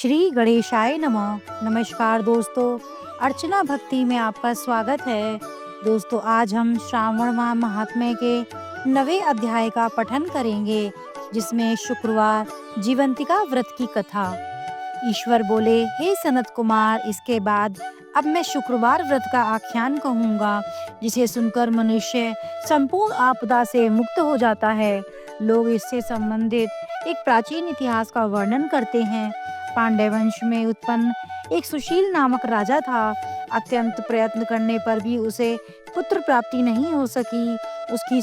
श्री गणेशाय नमः। नमस्कार दोस्तों, अर्चना भक्ति में आपका स्वागत है। दोस्तों, आज हम श्रावण माह महात्म्य के 9वें अध्याय का पठन करेंगे, जिसमें शुक्रवार जीवंतिका व्रत की कथा। ईश्वर बोले, हे सनत कुमार, इसके बाद अब मैं शुक्रवार व्रत का आख्यान कहूँगा, जिसे सुनकर मनुष्य संपूर्ण आपदा से मुक्त हो जाता है। लोग इससे संबंधित एक प्राचीन इतिहास का वर्णन करते हैं। पांड्य वंश में उत्पन्न एक सुशील नामक राजा था। अत्यंत प्रयत्न करने पर भी उसे पुत्र प्राप्ति नहीं हो सकी। उसकी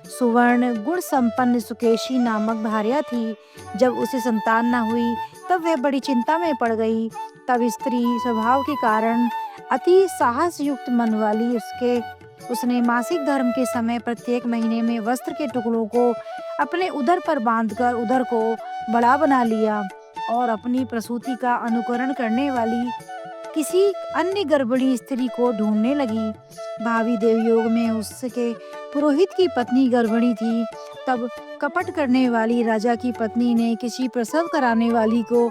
सुवर्ण गुण संपन्न सुकेशी नामक भार्या थी। जब उसे संतान न हुई तब वह बड़ी चिंता में पड़ गई। तब स्त्री स्वभाव के कारण अति साहस युक्त मन वाली उसने मासिक धर्म के समय प्रत्येक महीने में वस्त्र के टुकड़ों को अपने उदर पर बांधकर उदर को बड़ा बना लिया और अपनी प्रसूति का अनुकरण करने वाली किसी अन्य गर्भिणी स्त्री को ढूंढने लगी। भावी देवयोग में उसके पुरोहित की पत्नी गर्भिणी थी। तब कपट करने वाली राजा की पत्नी ने किसी प्रसव कराने वाली को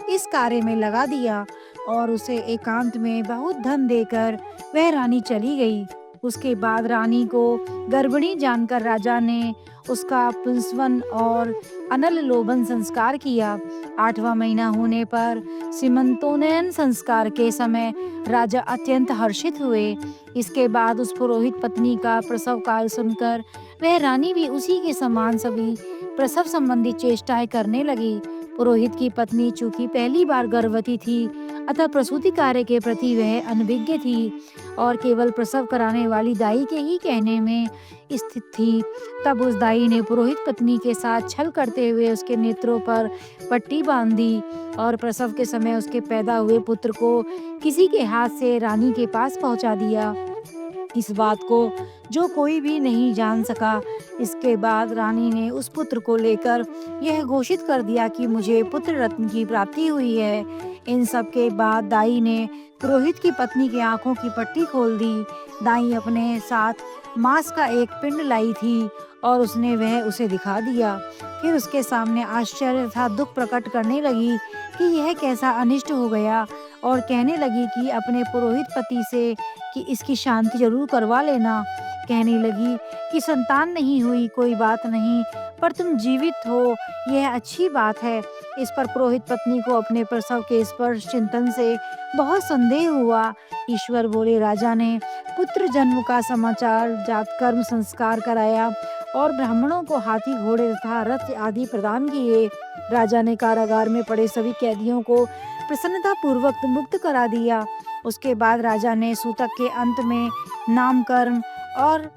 इस कार्य में लगा दिया और उसे एकांत में बहुत धन देकर वह रानी चली गई। उसके बाद रानी को गर्भिणी जानकर राजा ने उसका पुंसवन और अनल लोभन संस्कार किया। 8वां महीना होने पर सीमंतोन्नयन संस्कार के समय राजा अत्यंत हर्षित हुए। इसके बाद उस पुरोहित पत्नी का प्रसव काल सुनकर वह रानी भी उसी के समान सभी प्रसव संबंधी चेष्टाएं करने लगी। पुरोहित की पत्नी चूंकि पहली बार गर्भवती थी, अतः प्रसूति कार्य के प्रति वह अनभिज्ञ थी और केवल प्रसव कराने वाली दाई के ही कहने में स्थित थी। तब उस दाई ने पुरोहित पत्नी के साथ छल करते हुए उसके नेत्रों पर पट्टी बांध दी और प्रसव के समय उसके पैदा हुए पुत्र को किसी के हाथ से रानी के पास पहुंचा दिया। इस बात को जो कोई भी नहीं जान सका। इसके बाद रानी ने उस पुत्र को लेकर यह घोषित कर दिया कि मुझे पुत्र रत्न की प्राप्ति हुई है। इन सब के बाद दाई ने पुरोहित की पत्नी की आंखों की पट्टी खोल दी। दाई अपने साथ मांस का एक पिंड लाई थी और उसने वह उसे दिखा दिया। फिर उसके सामने आश्चर्य तथा दुख प्रकट करने लगी कि यह कैसा अनिष्ट हो गया और कहने लगी कि अपने पुरोहित पति से कि इसकी शांति जरूर करवा लेना। कहने लगी कि संतान नहीं हुई कोई बात नहीं, पर तुम जीवित हो यह अच्छी बात है। इस पर पुरोहित पत्नी को अपने प्रसव के स्पर्श चिंतन से बहुत संदेह हुआ। ईश्वर बोले, राजा ने पुत्र जन्म का समाचार जातकर्म संस्कार कराया और ब्राह्मणों को हाथी घोड़े तथा रथ आदि प्रदान किए। राजा ने कारागार में पड़े सभी कैदियों को प्रसन्नता पूर्वक मुक्त करा दिया। उसके बाद राजा ने सूतक के अंत में नामकर्म और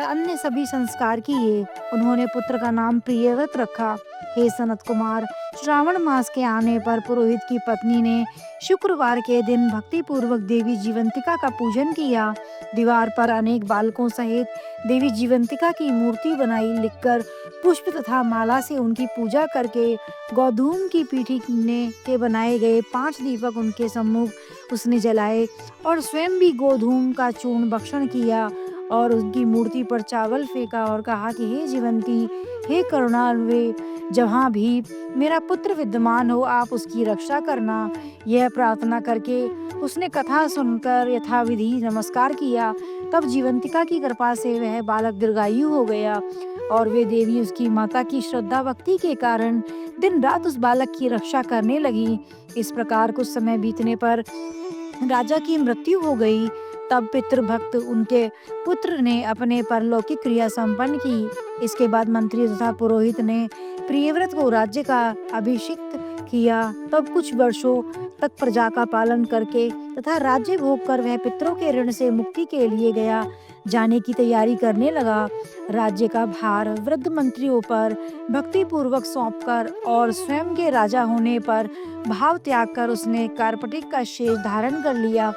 अन्य सभी संस्कार किए। उन्होंने पुत्र का नाम प्रियव्रत रखा। हे सनत कुमार, श्रावण मास के आने पर पुरोहित की पत्नी ने शुक्रवार के दिन भक्ति पूर्वक देवी जीवंतिका का पूजन किया। दीवार पर अनेक बालकों सहित देवी जीवंतिका की मूर्ति बनाई। लिखकर पुष्प तथा माला से उनकी पूजा करके गोधूम की पीठी के बनाए गए 5 दीपक उनके सम्मुख उसने जलाए और स्वयं भी गोधूम का चूर्ण भक्षण किया और उनकी मूर्ति पर चावल फेंका और कहा कि हे जीवंती, हे करुणालवे, जहाँ भी मेरा पुत्र विद्यमान हो आप उसकी रक्षा करना। यह प्रार्थना करके उसने कथा सुनकर यथाविधि नमस्कार किया। तब जीवंतिका की कृपा से वह बालक दीर्घायु हो गया और वे देवी उसकी माता की श्रद्धा भक्ति के कारण दिन रात उस बालक की रक्षा करने लगी। इस प्रकार कुछ समय बीतने पर राजा की मृत्यु हो गई। तब पितृभक्त उनके पुत्र ने अपने परलौकिक क्रिया संपन्न की। इसके बाद मंत्री तथा पुरोहित ने प्रियव्रत को राज्य का अभिषिक्त किया। तब कुछ वर्षों तक प्रजा का पालन करके तथा राज्य भोग कर वह पितरों के ऋण से मुक्ति के लिए गया जाने की तैयारी करने लगा। राज्य का भार वृद्ध मंत्रियों पर भक्ति पूर्वक सौंपकर और स्वयं के राजा होने पर भाव त्याग कर उसने कार्पटिक का शेष धारण कर लिया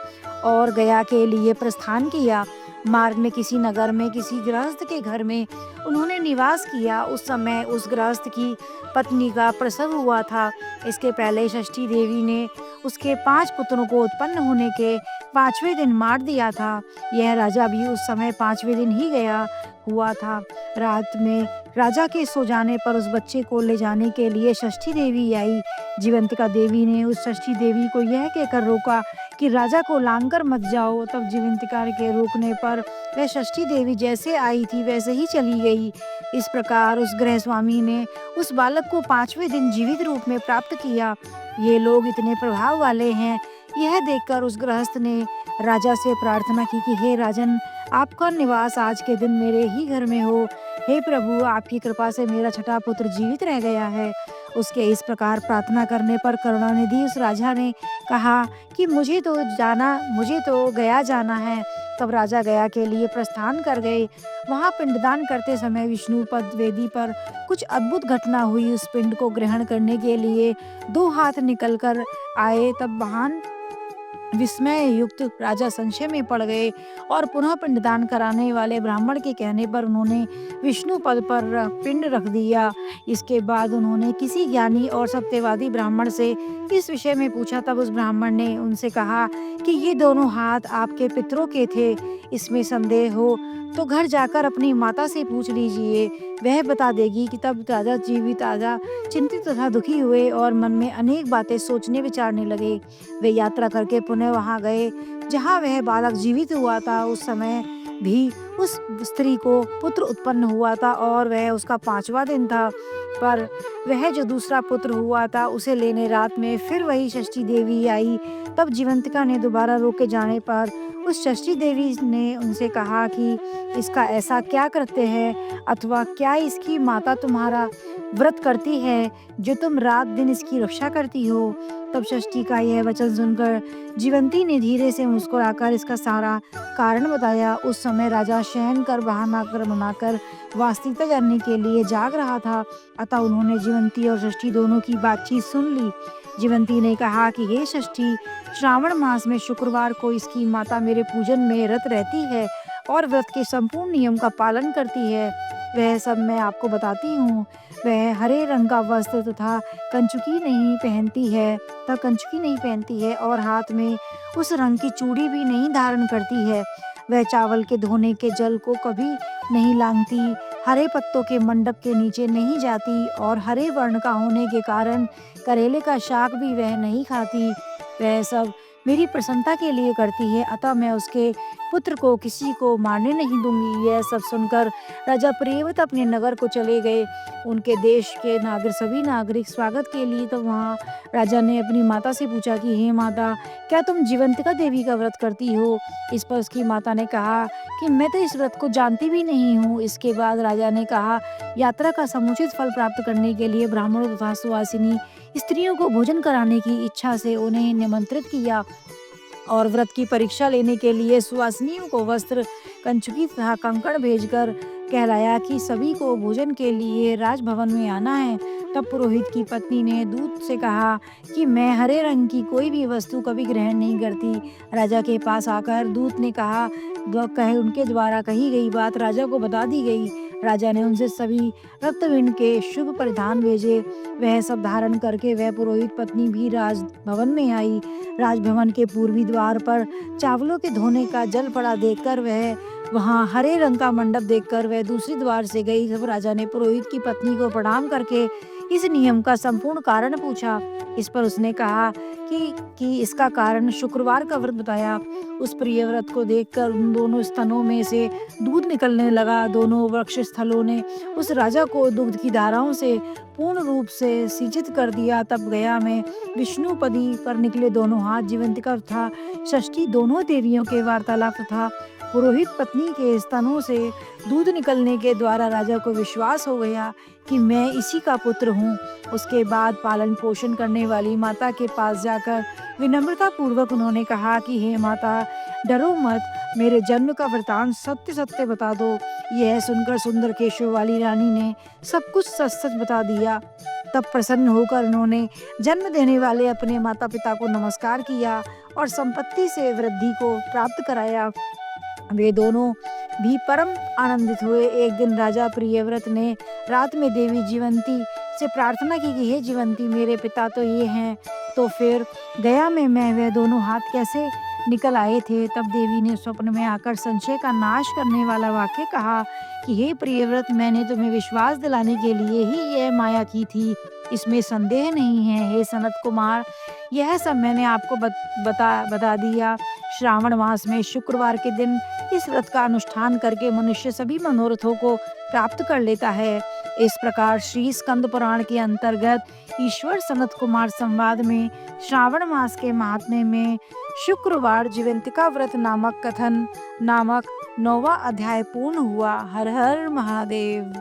और गया के लिए प्रस्थान किया। मार्ग में किसी नगर में किसी गृहस्थ के घर में उन्होंने निवास किया। उस समय उस गृहस्थ की पत्नी का प्रसव हुआ था। इसके पहले षष्ठी देवी ने उसके 5 पुत्रों को उत्पन्न होने के 5वें दिन मार दिया था। यह राजा भी उस समय 5वें दिन ही गया हुआ था। रात में राजा के सो जाने पर उस बच्चे को ले जाने के लिए षष्ठी देवी आई। जीवंतिका देवी ने उस षष्ठी देवी को यह कहकर रोका कि राजा को लांघकर मत जाओ। तब जीवंतिका के रोकने पर वह षष्ठी देवी जैसे आई थी वैसे ही चली गई। इस प्रकार उस गृह स्वामी ने उस बालक को 5वें दिन जीवित रूप में प्राप्त किया। ये लोग इतने प्रभाव वाले हैं। यह देखकर उस गृहस्थ ने राजा से प्रार्थना की कि हे राजन, आपका निवास आज के दिन मेरे ही घर में हो। हे प्रभु, आपकी कृपा से मेरा छठा पुत्र जीवित रह गया है। उसके इस प्रकार प्रार्थना करने पर करुणानिधि उस राजा ने कहा कि मुझे तो गया जाना है। तब राजा गया के लिए प्रस्थान कर गए। वहां पिंडदान करते समय विष्णुपद वेदी पर कुछ अद्भुत घटना हुई। उस पिंड को ग्रहण करने के लिए 2 हाथ निकल कर आए। तब महान विस्मय युक्त राजा संशय में पड़ गए और पुनः पिंडदान कराने वाले ब्राह्मण के कहने पर उन्होंने विष्णु पद पर पिंड रख दिया। इसके बाद उन्होंने किसी ज्ञानी और सत्यवादी ब्राह्मण से इस विषय में पूछा। तब उस ब्राह्मण ने उनसे कहा कि ये दोनों हाथ आपके पितरों के थे। इसमें संदेह हो तो घर जाकर अपनी माता से पूछ लीजिए, वह बता देगी कि तब राजा जीवित राजा चिंतित तथा दुखी हुए और मन में अनेक बातें सोचने विचारने लगे। वे यात्रा करके पुनः वहां गए जहां वह बालक जीवित हुआ था। उस समय भी उस स्त्री को पुत्र उत्पन्न हुआ था और वह उसका 5वां दिन था। पर वह जो दूसरा पुत्र हुआ था उसे लेने रात में फिर वही षष्ठी देवी आई। तब जीवंतिका ने दोबारा रोके जाने पर उस षष्ठी देवी ने उनसे कहा कि इसका ऐसा क्या करते हैं, अथवा क्या इसकी माता तुम्हारा व्रत करती है जो तुम रात दिन इसकी रक्षा करती हो। तब षष्ठी का यह वचन सुनकर जीवंती ने धीरे से मुस्कुराकर इसका सारा कारण बताया। उस समय राजा शयन कर बहाना बनाकर वास्तविकता जानने के लिए जाग रहा था। अतः उन्होंने जीवंती और षष्ठी दोनों की बातचीत सुन ली। जीवंती ने कहा कि हे षष्ठी, श्रावण मास में शुक्रवार को इसकी माता मेरे पूजन में रत रहती है और व्रत के संपूर्ण नियम का पालन करती है। वह सब मैं आपको बताती हूँ। वह हरे रंग का वस्त्र तथा कंचुकी नहीं पहनती है और हाथ में उस रंग की चूड़ी भी नहीं धारण करती है। वह चावल के धोने के जल को कभी नहीं लांघती, हरे पत्तों के मंडप के नीचे नहीं जाती और हरे वर्ण का होने के कारण करेले का शाक भी वह नहीं खाती। वह सब मेरी प्रसन्नता के लिए करती है, अतः मैं उसके पुत्र को किसी को मारने नहीं दूंगी। यह सब सुनकर राजा प्रियव्रत अपने नगर को चले गए। उनके देश के सभी नागरिक स्वागत के लिए तो वहाँ राजा ने अपनी माता से पूछा कि हे माता, क्या तुम जीवंतिका देवी का व्रत करती हो? इस पर उसकी माता ने कहा कि मैं तो इस व्रत को जानती भी नहीं हूँ। इसके बाद राजा ने कहा, यात्रा का समुचित फल प्राप्त करने के लिए ब्राह्मणों तथा सुवासिनी स्त्रियों को भोजन कराने की इच्छा से उन्हें निमंत्रित किया और व्रत की परीक्षा लेने के लिए सुवासिनियों को वस्त्र, कंचुकी तथा कंकड़ भेजकर कहलाया कि सभी को भोजन के लिए राजभवन में आना है। तब पुरोहित की पत्नी ने दूत से कहा कि मैं हरे रंग की कोई भी वस्तु कभी ग्रहण नहीं करती। राजा के पास आकर दूत ने उनके द्वारा कही गई बात राजा को बता दी गई। राजा ने उनसे सभी रक्तबिंद के शुभ परिधान भेजे। वह सब धारण करके वह पुरोहित पत्नी भी राजभवन में आई। राजभवन के पूर्वी द्वार पर चावलों के धोने का जल पड़ा देखकर वहाँ हरे रंग का मंडप देखकर वह दूसरी द्वार से गई। जब राजा ने पुरोहित की पत्नी को प्रणाम करके इस नियम का संपूर्ण कारण पूछा। इस पर उसने कहा कि इसका कारण शुक्रवार का व्रत बताया। उस प्रिय व्रत को देखकर उन दोनों स्तनों में से दूध निकलने लगा। दोनों वृक्ष स्थलों ने उस राजा को दुग्ध की धाराओं से पूर्ण रूप से सिंचित कर दिया। तब गया में विष्णुपदी पर निकले दोनों हाथ जीवंतिका तथा षष्ठी दोनों देवियों के वार्तालाप तथा पुरोहित पत्नी के स्तनों से दूध निकलने के द्वारा राजा को विश्वास हो गया कि मैं इसी का पुत्र हूँ। उसके बाद पालन पोषण करने वाली माता के पास जाकर विनम्रता पूर्वक उन्होंने कहा कि हे माता, डरो मत, मेरे जन्म का वृतांत सत्य सत्य बता दो। यह सुनकर सुंदर केशों वाली रानी ने सब कुछ सच सच बता दिया। तब प्रसन्न होकर उन्होंने जन्म देने वाले अपने माता पिता को नमस्कार किया और संपत्ति से वृद्धि को प्राप्त कराया। वे दोनों भी परम आनंदित हुए। एक दिन राजा प्रियव्रत ने रात में देवी जीवंती से प्रार्थना की कि हे जीवंती, मेरे पिता तो ये हैं, तो फिर गया में मैं वे दोनों हाथ कैसे निकल आए थे? तब देवी ने स्वप्न में आकर संशय का नाश करने वाला वाक्य कहा कि हे प्रियव्रत, मैंने तुम्हें विश्वास दिलाने के लिए ही यह माया की थी, इसमें संदेह नहीं है। हे सनत कुमार, यह सब मैंने आपको बता दिया। श्रावण मास में शुक्रवार के दिन इस व्रत का अनुष्ठान करके मनुष्य सभी मनोरथों को प्राप्त कर लेता है। इस प्रकार श्री स्कंद पुराण के अंतर्गत ईश्वर सनत कुमार संवाद में श्रावण मास के महात्म्य में शुक्रवार जीवंतिका व्रत नामक कथन नामक 9वां अध्याय पूर्ण हुआ। हर हर महादेव।